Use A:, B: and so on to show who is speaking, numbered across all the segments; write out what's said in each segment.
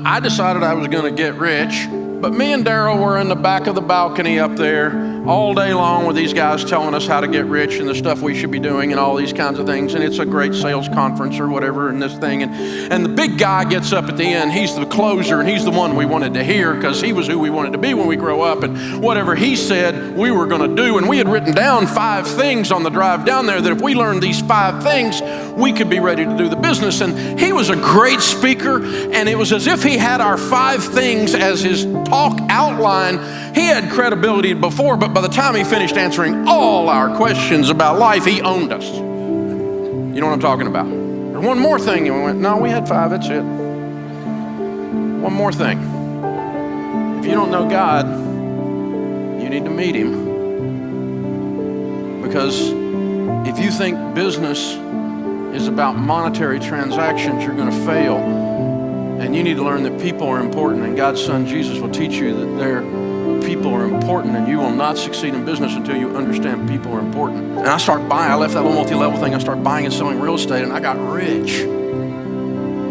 A: I decided I was going to get rich, but me and Daryl were in the back of the balcony up there all day long with these guys telling us how to get rich and the stuff we should be doing and all these kinds of things. And it's a great sales conference or whatever and this thing. And the big guy gets up at the end. He's the closer and he's the one we wanted to hear because he was who we wanted to be when we grow up. And whatever he said, we were going to do. And we had written down 5 things on the drive down there that if we learned these 5 things, we could be ready to do the business. And he was a great speaker. And it was as if he had our 5 things as his talk outline. He had credibility before, but by the time he finished answering all our questions about life, he owned us. You know what I'm talking about? There's one more thing. And we went, no, we had 5, that's it. One more thing. If you don't know God, you need to meet him. Because if you think business is about monetary transactions, you're going to fail. And you need to learn that people are important, and God's Son Jesus will teach you that people are important, and you will not succeed in business until you understand people are important. And I left that little multi-level thing, I started buying and selling real estate, and I got rich.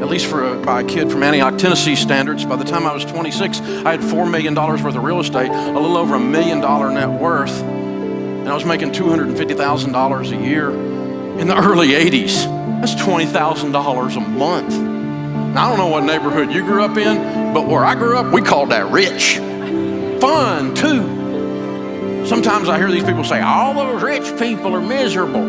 A: At least by a kid from Antioch, Tennessee standards. By the time I was 26, I had $4 million worth of real estate, a little over $1 million net worth, and I was making $250,000 a year in the early 80s. That's $20,000 a month. Now, I don't know what neighborhood you grew up in, but where I grew up, we called that rich. Fun, too. Sometimes I hear these people say, all those rich people are miserable.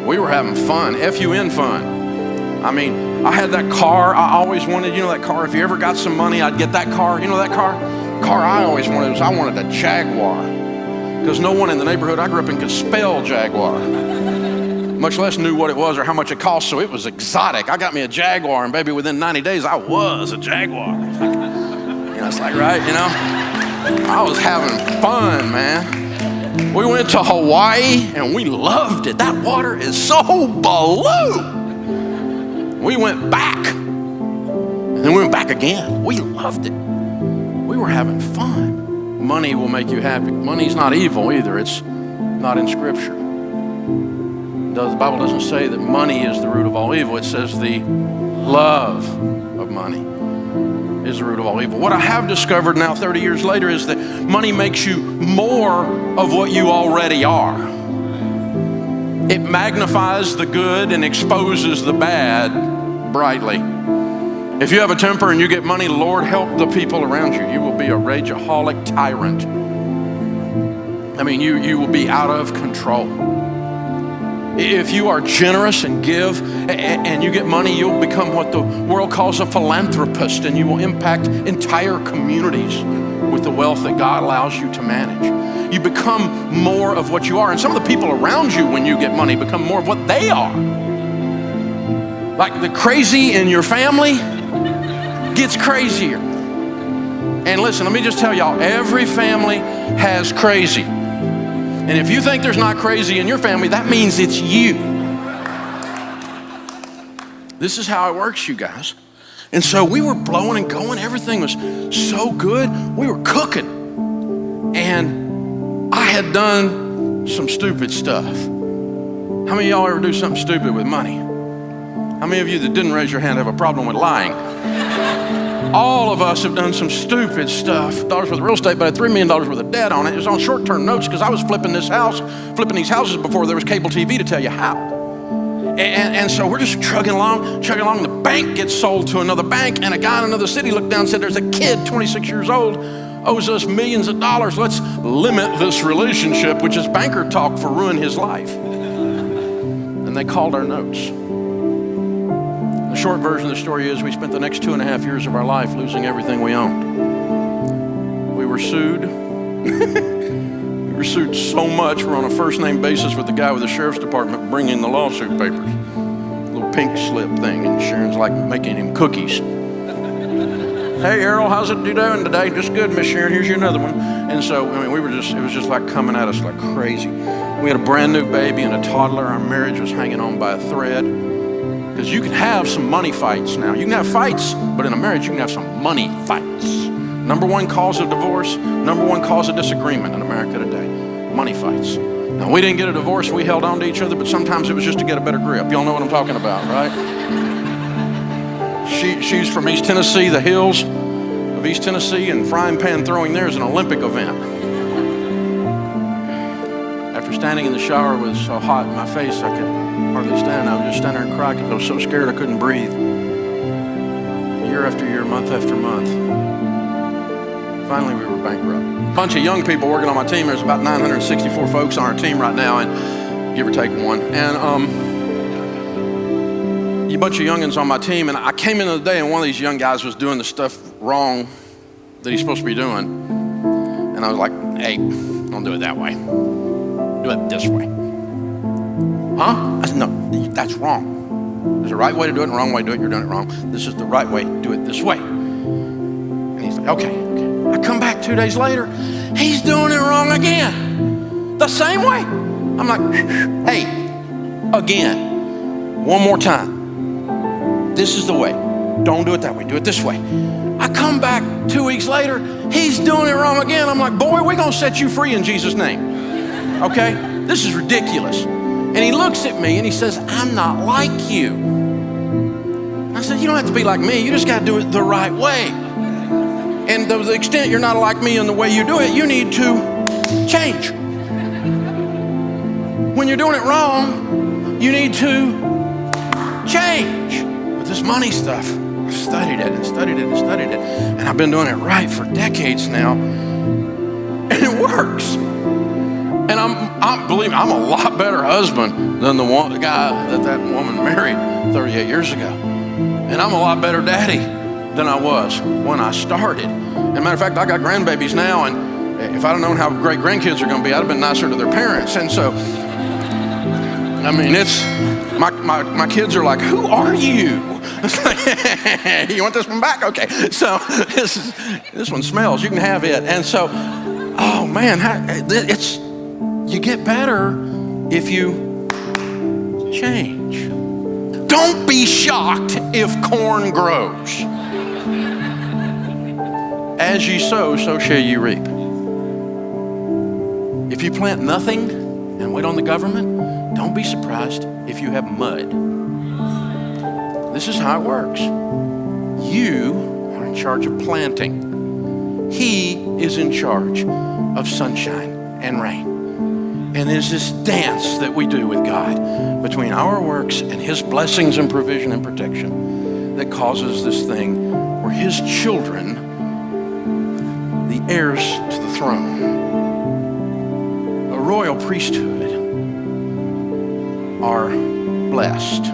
A: We were having fun, F-U-N fun. I mean, I had that car I always wanted. You know that car, if you ever got some money, I'd get that car. You know that car? The car I always wanted I wanted a Jaguar. Because no one in the neighborhood I grew up in could spell Jaguar. Much less knew what it was or how much it cost, so it was exotic. I got me a Jaguar, and baby, within 90 days, I was a Jaguar. It's like, right, I was having fun, man. We went to Hawaii, and we loved it. That water is so blue. We went back, and then we went back again. We loved it. We were having fun. Money will make you happy. Money's not evil either. It's not in Scripture. The Bible doesn't say that money is the root of all evil. It says the love of money is the root of all evil. What I have discovered now 30 years later is that money makes you more of what you already are. It magnifies the good and exposes the bad brightly. If you have a temper and you get money, Lord, help the people around you. You will be a rageaholic tyrant. I mean, you will be out of control. If you are generous and give and you get money, you'll become what the world calls a philanthropist, and you will impact entire communities with the wealth that God allows you to manage. You become more of what you are, and some of the people around you when you get money become more of what they are. Like the crazy in your family gets crazier. And listen, let me just tell y'all, every family has crazy. And if you think there's not crazy in your family, that means it's you. This is how it works, you guys. And so we were blowing and going. Everything was so good. We were cooking. And I had done some stupid stuff. How many of y'all ever do something stupid with money? How many of you that didn't raise your hand have a problem with lying? All of us have done some stupid stuff. Dollars worth of real estate, but I had $3 million worth of debt on it. It was on short-term notes because I was flipping these houses before there was cable TV to tell you how. And so we're just chugging along. The bank gets sold to another bank, and a guy in another city looked down and said, there's a kid, 26 years old, owes us millions of dollars. Let's limit this relationship, which is banker talk for ruin his life. And they called our notes. The short version of the story is we spent the next 2.5 years of our life losing everything we owned. We were sued. We were sued so much, we're on a first-name basis with the guy with the sheriff's department bringing the lawsuit papers. Little pink slip thing, and Sharon's like making him cookies. Hey, Errol, how's it doing today? Just good, Miss Sharon. Here's you another one. And so, I mean, it was just like coming at us like crazy. We had a brand new baby and a toddler. Our marriage was hanging on by a thread. Because you can have some money fights now. You can have fights, but in a marriage, you can have some money fights. Number one cause of divorce, number one cause of disagreement in America today, money fights. Now, we didn't get a divorce. We held on to each other, but sometimes it was just to get a better grip. Y'all know what I'm talking about, right? She's from East Tennessee, the hills of East Tennessee, and frying pan throwing there is an Olympic event. After standing in the shower, it was so hot in my face I could hardly stand. I would just stand there and cry because I was so scared I couldn't breathe. Year after year, month after month. Finally, we were bankrupt. A bunch of young people working on my team. There's about 964 folks on our team right now, and give or take one. And a bunch of youngins on my team, and I came in the day, and one of these young guys was doing the stuff wrong that he's supposed to be doing. And I was like, hey, don't do it that way. Do it this way. Huh? I said, no, that's wrong. There's a right way to do it and a wrong way to do it. You're doing it wrong. This is the right way. Do it this way. And he's like, okay. I come back 2 days later. He's doing it wrong again. The same way. I'm like, hey, again. One more time. This is the way. Don't do it that way. Do it this way. I come back 2 weeks later. He's doing it wrong again. I'm like, boy, we're going to set you free in Jesus' name. Okay? This is ridiculous. And he looks at me and he says, I'm not like you. I said, you don't have to be like me. You just got to do it the right way. And to the extent you're not like me in the way you do it, you need to change. When you're doing it wrong, you need to change. But this money stuff, I've studied it and studied it and studied it. And I've been doing it right for decades now. And it works. And believe me, I'm a lot better husband than the guy that woman married 38 years ago. And I'm a lot better daddy than I was when I started. And matter of fact, I got grandbabies now, and if I'd have known how great grandkids are going to be, I'd have been nicer to their parents. And so, I mean, it's my kids are like, who are you? You want this one back? Okay. So this one smells. You can have it. And so, oh man, you get better if you change. Don't be shocked if corn grows. As ye sow, so shall ye reap. If you plant nothing and wait on the government, don't be surprised if you have mud. This is how it works. You are in charge of planting. He is in charge of sunshine and rain. And there's this dance that we do with God between our works and His blessings and provision and protection that causes this thing where His children, the heirs to the throne, a royal priesthood, are blessed.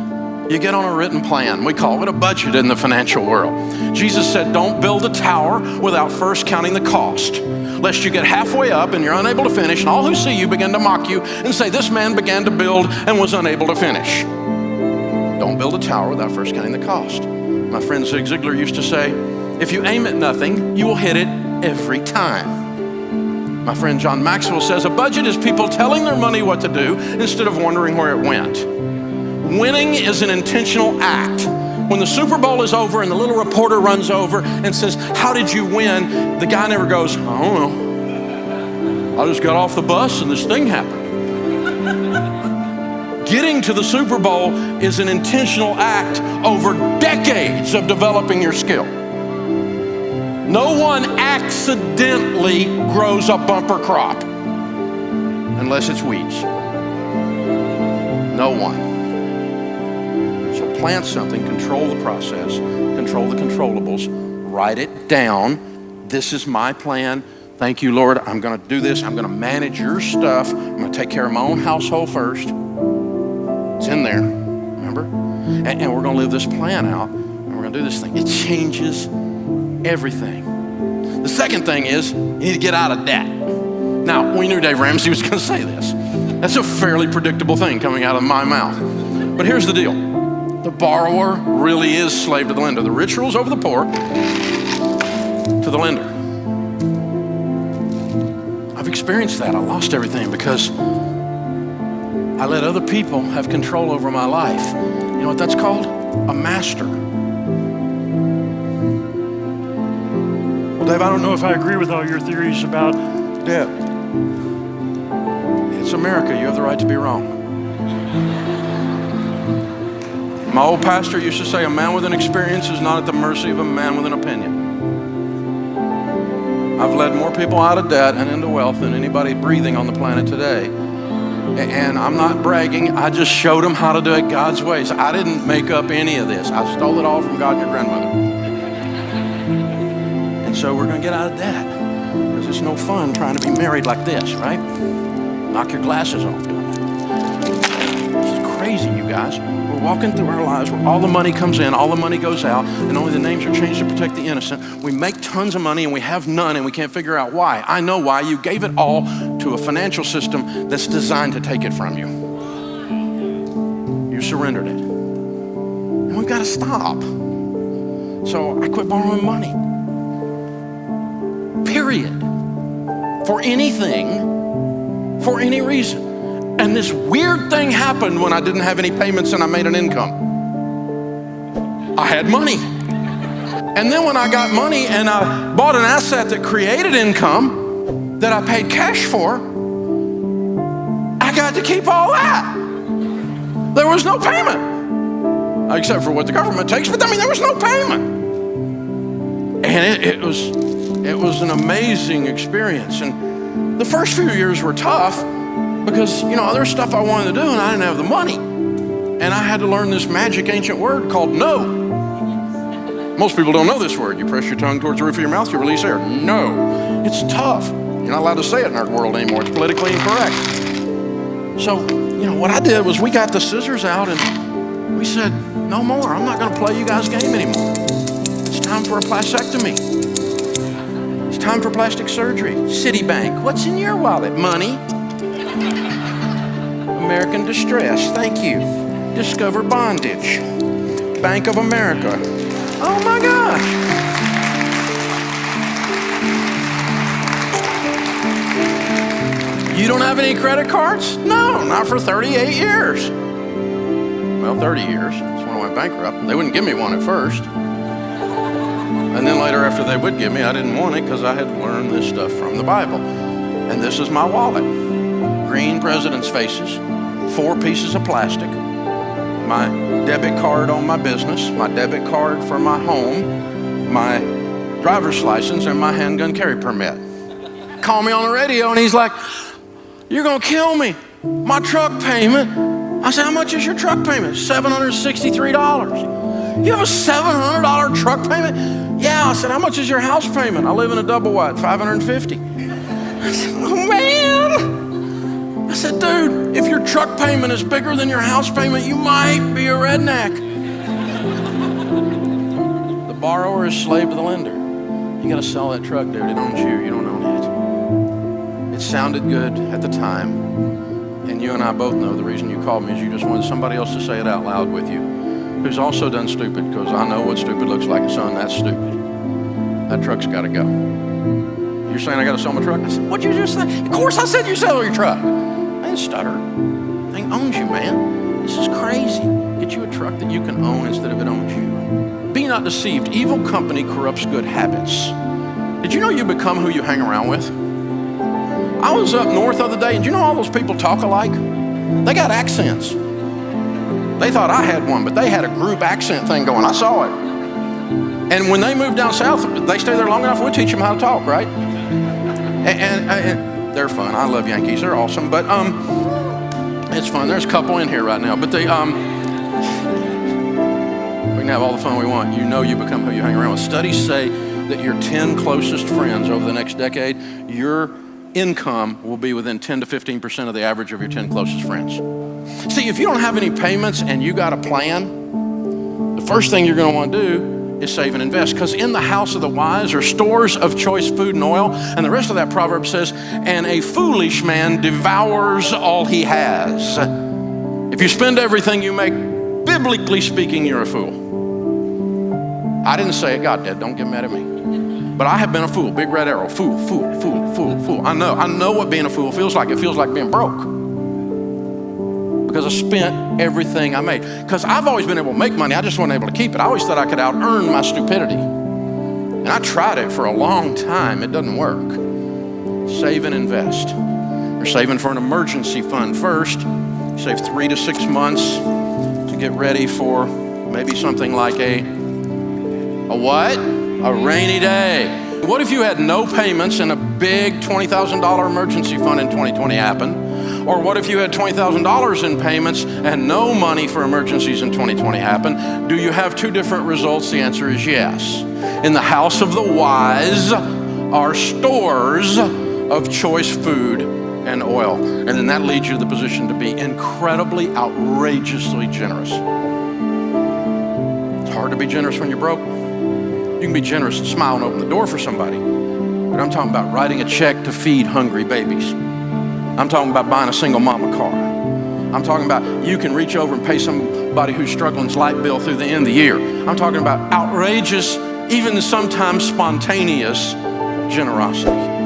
A: You get on a written plan. We call it a budget in the financial world. Jesus said, don't build a tower without first counting the cost, lest you get halfway up and you're unable to finish, and all who see you begin to mock you and say, this man began to build and was unable to finish. Don't build a tower without first counting the cost. My friend Zig Ziglar used to say, if you aim at nothing, you will hit it every time. My friend John Maxwell says, a budget is people telling their money what to do instead of wondering where it went. Winning is an intentional act. When the Super Bowl is over and the little reporter runs over and says, how did you win? The guy never goes, I don't know. I just got off the bus and this thing happened. Getting to the Super Bowl is an intentional act over decades of developing your skill. No one accidentally grows a bumper crop unless it's weeds. No one. Plant something, control the process, control the controllables, write it down. This is my plan. Thank you, Lord. I'm going to do this. I'm going to manage your stuff. I'm going to take care of my own household first. It's in there, remember? And we're going to live this plan out, and we're going to do this thing. It changes everything. The second thing is you need to get out of debt. Now, we knew Dave Ramsey was going to say this. That's a fairly predictable thing coming out of my mouth. But here's the deal. The borrower really is slave to the lender. The rich rules over the poor to the lender. I've experienced that. I lost everything because I let other people have control over my life. You know what that's called? A master. Well, Dave, I don't know if I agree with all your theories about debt. It's America. You have the right to be wrong. My old pastor used to say, a man with an experience is not at the mercy of a man with an opinion. I've led more people out of debt and into wealth than anybody breathing on the planet today. And I'm not bragging. I just showed them how to do it God's ways. I didn't make up any of this. I stole it all from God and your grandmother. And so we're going to get out of debt, because it's no fun trying to be married like this, right? Knock your glasses off doing it. This is crazy, you guys. We're walking through our lives where all the money comes in, all the money goes out, and only the names are changed to protect the innocent. We make tons of money and we have none, and we can't figure out why. I know why. You gave it all to a financial system that's designed to take it from you. You surrendered it. And we've got to stop. So I quit borrowing money. Period. For anything, for any reason. And this weird thing happened when I didn't have any payments and I made an income. I had money. And then when I got money and I bought an asset that created income that I paid cash for, I got to keep all that. There was no payment. Except for what the government takes, but I mean, there was no payment. And it was an amazing experience. And the first few years were tough, because, there's stuff I wanted to do and I didn't have the money. And I had to learn this magic ancient word called no. Most people don't know this word. You press your tongue towards the roof of your mouth, you release air. No. It's tough. You're not allowed to say it in our world anymore. It's politically incorrect. So, what I did was we got the scissors out and we said, no more. I'm not going to play you guys' game anymore. It's time for a plastectomy. It's time for plastic surgery. Citibank. What's in your wallet? Money. American Distress, thank you. Discover Bondage. Bank of America. Oh my gosh. You don't have any credit cards? No, not for 38 years. Well, 30 years. That's when I went bankrupt. They wouldn't give me one at first. And then later, after they would give me, I didn't want it because I had learned this stuff from the Bible. And this is my wallet. Green president's faces. 4 pieces of plastic, my debit card on my business, my debit card for my home, my driver's license, and my handgun carry permit. Call me on the radio and he's like, you're gonna kill me. My truck payment. I said, how much is your truck payment? $763. You have a $700 truck payment? Yeah. I said, how much is your house payment? I live in a double wide, $550. I said, oh man. I said, dude, if your truck payment is bigger than your house payment, you might be a redneck. The borrower is slave to the lender. You got to sell that truck, dude. It owns you. You don't own it. It sounded good at the time. And you and I both know the reason you called me is you just wanted somebody else to say it out loud with you, who's also done stupid, because I know what stupid looks like. Son, that's stupid. That truck's got to go. You're saying I got to sell my truck? I said, what'd you just say? Of course I said you sell your truck. I didn't stutter. The thing owns you, man. This is crazy. Get you a truck that you can own instead of it owns you. Be not deceived. Evil company corrupts good habits. Did you know you become who you hang around with? I was up north the other day, and do you know all those people talk alike? They got accents. They thought I had one, but they had a group accent thing going. I saw it. And when they moved down south, they stay there long enough, we'll teach them how to talk, right? And they're fun. I love Yankees. They're awesome. But it's fun. There's a couple in here right now. But we can have all the fun we want. You know you become who you hang around with. Studies say that your 10 closest friends over the next decade, your income will be within 10 to 15% of the average of your 10 closest friends. See, if you don't have any payments and you got a plan, the first thing you're going to want to do is save and invest, because in the house of the wise are stores of choice food and oil. And the rest of that proverb says, and a foolish man devours all he has. If you spend everything you make, biblically speaking, you're a fool. I didn't say it, God did. Don't get mad at me. But I have been a fool. Big red arrow. Fool, fool, fool, fool, fool. I know what being a fool feels like. It feels like being broke. Because I spent everything I made. Because I've always been able to make money. I just wasn't able to keep it. I always thought I could out-earn my stupidity. And I tried it for a long time. It doesn't work. Save and invest. You're saving for an emergency fund first. You save 3 to 6 months to get ready for maybe something like a what? A rainy day. What if you had no payments and a big $20,000 emergency fund in 2020 happened? Or what if you had $20,000 in payments and no money for emergencies in 2020 happened? Do you have two different results? The answer is yes. In the house of the wise are stores of choice food and oil. And then that leads you to the position to be incredibly, outrageously generous. It's hard to be generous when you're broke. You can be generous and smile and open the door for somebody. But I'm talking about writing a check to feed hungry babies. I'm talking about buying a single mama car. I'm talking about you can reach over and pay somebody who's struggling's light bill through the end of the year. I'm talking about outrageous, even sometimes spontaneous generosity.